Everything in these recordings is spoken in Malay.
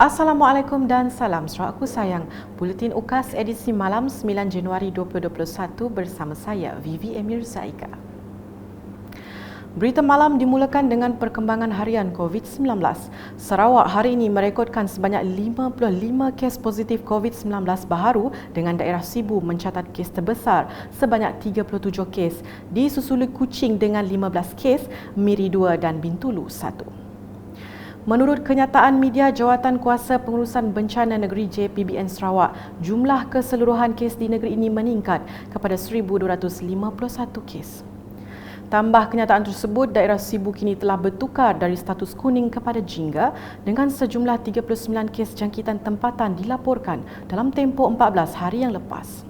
Assalamualaikum dan salam Sarawakku sayang. Buletin UKAS edisi malam 9 Januari 2021 bersama saya, Vivi Emir Zaika. Berita malam dimulakan dengan perkembangan harian COVID-19. Sarawak hari ini merekodkan sebanyak 55 kes positif COVID-19 baharu dengan daerah Sibu mencatat kes terbesar sebanyak 37 kes, disusuli Kuching dengan 15 kes, Miri 2 dan Bintulu 1. Menurut kenyataan media Jawatan Kuasa Pengurusan Bencana Negeri JPBN Sarawak, jumlah keseluruhan kes di negeri ini meningkat kepada 1,251 kes. Tambah kenyataan tersebut, daerah Sibu kini telah bertukar dari status kuning kepada jingga dengan sejumlah 39 kes jangkitan tempatan dilaporkan dalam tempoh 14 hari yang lepas.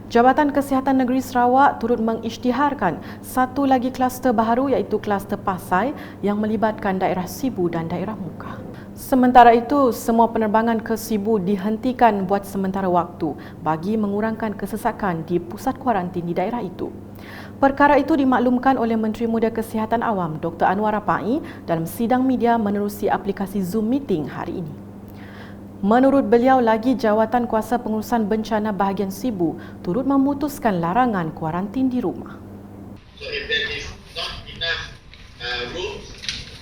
Jabatan Kesihatan Negeri Sarawak turut mengisytiharkan satu lagi kluster baharu iaitu kluster Pasai yang melibatkan daerah Sibu dan daerah Muka. Sementara itu, semua penerbangan ke Sibu dihentikan buat sementara waktu bagi mengurangkan kesesakan di pusat kuarantin di daerah itu. Perkara itu dimaklumkan oleh Menteri Muda Kesihatan Awam Dr. Anwar Rapai dalam sidang media menerusi aplikasi Zoom Meeting hari ini. Menurut beliau lagi, Jawatan Kuasa Pengurusan Bencana bahagian Sibu turut memutuskan larangan kuarantin di rumah. So if there is not enough rooms,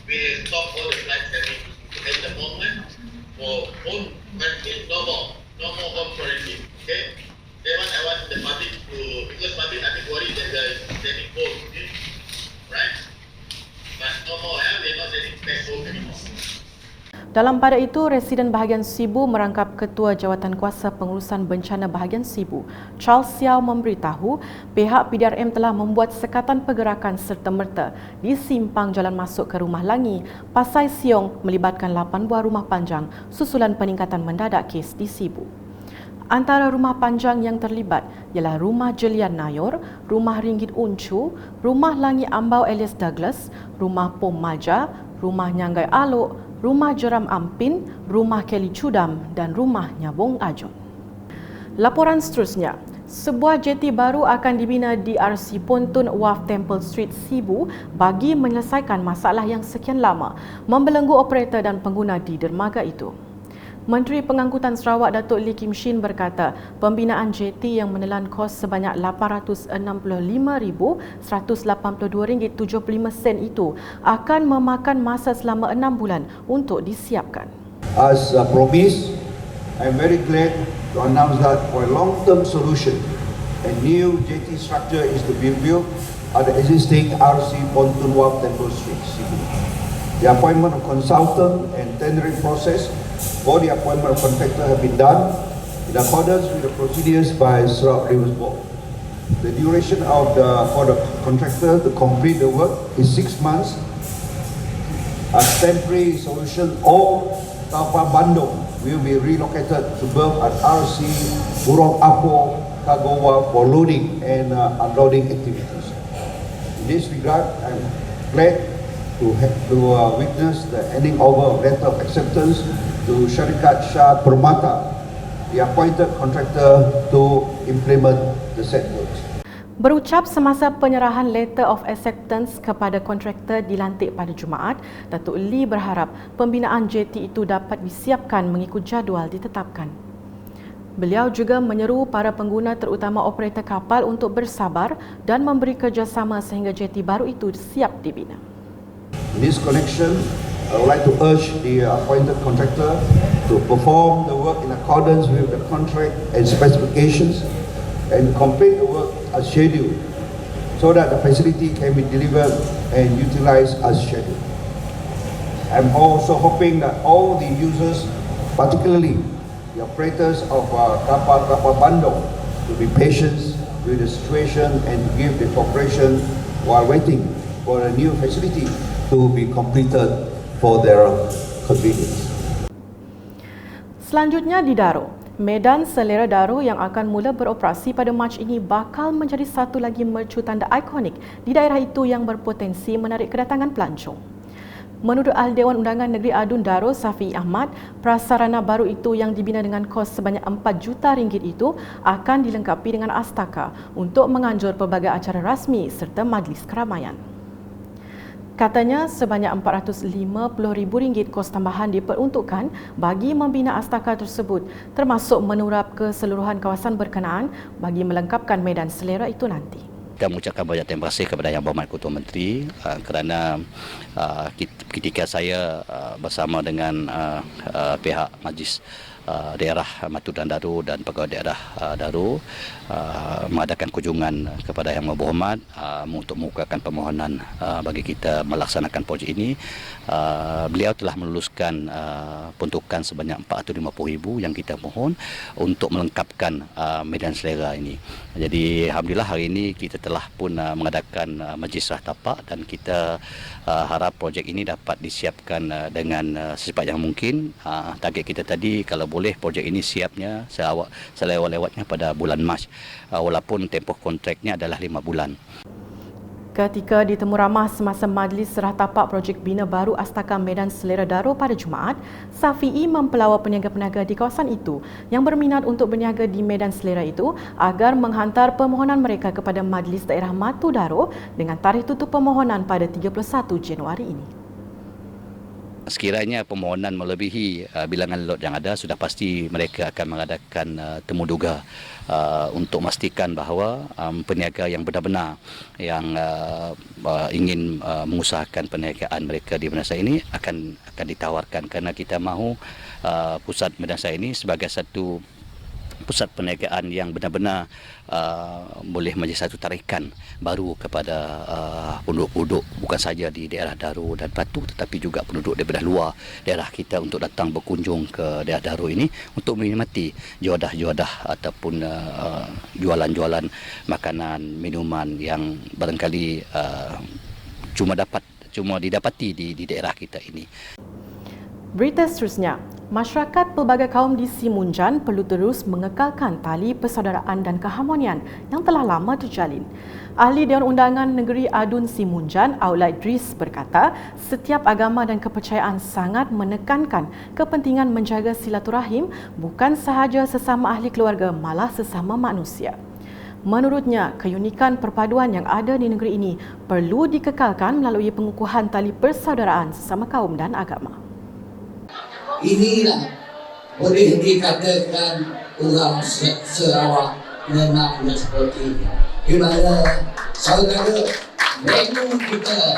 we will stop all the flights having at the moment for home quarantine, no more home quarantine. Okay? Then what I want the public to, because public I think worried that they are sending home, okay? Right? But no more, we are not sending back home anymore. Dalam pada itu, residen bahagian Sibu merangkap Ketua Jawatan Kuasa Pengurusan Bencana bahagian Sibu, Charles Siau memberitahu pihak PDRM telah membuat sekatan pergerakan serta-merta di simpang jalan masuk ke Rumah Langi, Pasai Siong melibatkan 8 buah rumah panjang susulan peningkatan mendadak kes di Sibu. Antara rumah panjang yang terlibat ialah Rumah Jelian Nayor, Rumah Ringgit Uncu, Rumah Langi Ambau Elias Douglas, Rumah Pom Maja, Rumah Nyanggai Alok, Rumah Jeram Ampin, Rumah Kelly Cudam dan Rumah Nyabong Ajun. Laporan seterusnya, sebuah jeti baru akan dibina di RC Pontun Wharf Temple Street, Sibu bagi menyelesaikan masalah yang sekian lama membelenggu operator dan pengguna di dermaga itu. Menteri Pengangkutan Sarawak Datuk Lee Kim Shin berkata, pembinaan jeti yang menelan kos sebanyak RM865,182.75 itu akan memakan masa selama 6 bulan untuk disiapkan. As promised, I am very glad to announce that for a long-term solution, a new jetty structure is to be built at the existing RC Pontun Wharf Temple Street, Sibu. The appointment of consultant and tendering process for the appointment of contractor have been done in accordance with the procedures by Sarawak Rivers Board. The duration for the contractor to complete the work is 6 months. A temporary solution, all kapal Bandung will be relocated to berth at RC Burong Apo Cargo Wharf for loading and unloading activities. In this regard, I am glad to witness the handing over of letter of acceptance to Syarikat Shah Permata, the appointed contractor to implement the said works. Berucap semasa penyerahan letter of acceptance kepada kontraktor dilantik pada Jumaat, Datuk Lee berharap pembinaan jeti itu dapat disiapkan mengikut jadual ditetapkan. Beliau juga menyeru para pengguna terutama operator kapal untuk bersabar dan memberi kerjasama sehingga jeti baru itu siap dibina. In this connection, I would like to urge the appointed contractor to perform the work in accordance with the contract and specifications and complete the work as scheduled so that the facility can be delivered and utilized as scheduled. I'm also hoping that all the users, particularly the operators of kapal Bandung, will be patient with the situation and give the cooperation while waiting for a new facility to be completed for their convenience. Selanjutnya di Daro, Medan Selera Daro yang akan mula beroperasi pada Mac ini bakal menjadi satu lagi mercu tanda ikonik di daerah itu yang berpotensi menarik kedatangan pelancong. Menurut Ahli Dewan Undangan Negeri Adun Daro, Safi Ahmad, prasarana baru itu yang dibina dengan kos sebanyak RM4 juta itu akan dilengkapi dengan astaka untuk menganjur pelbagai acara rasmi serta majlis keramaian. Katanya sebanyak RM450,000 kos tambahan diperuntukkan bagi membina astaka tersebut, termasuk menurap keseluruhan kawasan berkenaan bagi melengkapkan medan selera itu nanti. Kita mengucapkan banyak terima kasih kepada Yang Berhormat Ketua Menteri kerana ketika saya bersama dengan pihak Majlis Daerah Matu dan Daru dan Pegawai Daerah Daru mengadakan kunjungan kepada Yang Berhormat untuk mengukuhkan permohonan bagi kita melaksanakan projek ini. Beliau telah meluluskan peruntukan sebanyak RM450,000 yang kita mohon untuk melengkapkan medan selera ini. Jadi alhamdulillah hari ini kita telah pun mengadakan majlis serah tapak dan kita harap projek ini dapat disiapkan dengan secepat yang mungkin. Target kita tadi kalau boleh projek ini siapnya selewat-lewatnya pada bulan Mac, walaupun tempoh kontraknya adalah 5 bulan. Ketika ditemu ramah semasa majlis serah tapak projek bina baru Astaka Medan Selera Daru pada Jumaat, Safi'i mempelawar peniaga-peniaga di kawasan itu yang berminat untuk berniaga di medan selera itu agar menghantar permohonan mereka kepada Majlis Daerah Matu Daru dengan tarikh tutup permohonan pada 31 Januari ini. Sekiranya permohonan melebihi bilangan lot yang ada, sudah pasti mereka akan mengadakan temu duga untuk memastikan bahawa peniaga yang benar-benar yang ingin mengusahakan perniagaan mereka di Medan Selera ini akan ditawarkan, kerana kita mahu pusat Medan Selera ini sebagai satu pusat perniagaan yang benar-benar boleh menjadi satu tarikan baru kepada penduduk-penduduk bukan saja di daerah Daru dan Batu, tetapi juga penduduk daripada luar daerah kita untuk datang berkunjung ke daerah Daru ini untuk menikmati juadah-juadah ataupun jualan-jualan makanan, minuman yang barangkali cuma didapati di daerah kita ini. Berita seterusnya, masyarakat pelbagai kaum di Simunjan perlu terus mengekalkan tali persaudaraan dan keharmonian yang telah lama terjalin. Ahli Dewan Undangan Negeri Adun Simunjan, Aula Idris berkata, setiap agama dan kepercayaan sangat menekankan kepentingan menjaga silaturahim bukan sahaja sesama ahli keluarga, malah sesama manusia. Menurutnya, keunikan perpaduan yang ada di negeri ini perlu dikekalkan melalui pengukuhan tali persaudaraan sesama kaum dan agama. Inilah boleh dikatakan orang Sarawak memangnya seperti ini. Di mana saudara menu kita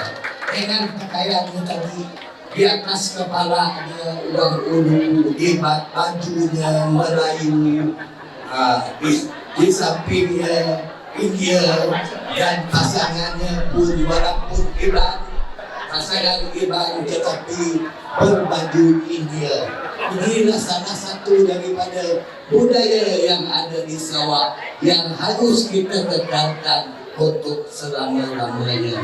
dengan pakaiannya tadi di atas kepalanya uang ulu, di bajunya Melayu, di sampingnya India dan pasangannya pun walaupun Ibrahim, pasangan Ibrahim tetapi berbaju India. Inilah salah satu daripada budaya yang ada di Sarawak yang harus kita tekankan untuk selama-lamanya.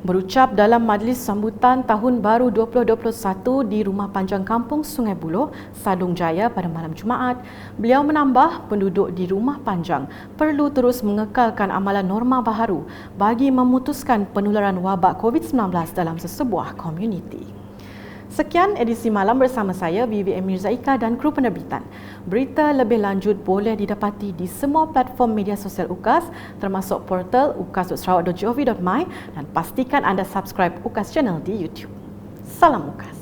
Berucap dalam majlis sambutan Tahun Baru 2021 di Rumah Panjang Kampung Sungai Buloh, Sadung Jaya pada malam Jumaat, beliau menambah penduduk di Rumah Panjang perlu terus mengekalkan amalan norma baharu bagi memutuskan penularan wabak COVID-19 dalam sesebuah komuniti. Sekian edisi malam bersama saya, BBM Mirzaika dan kru penerbitan. Berita lebih lanjut boleh didapati di semua platform media sosial UKAS termasuk portal ukas.sarawak.gov.my dan pastikan anda subscribe UKAS Channel di YouTube. Salam UKAS.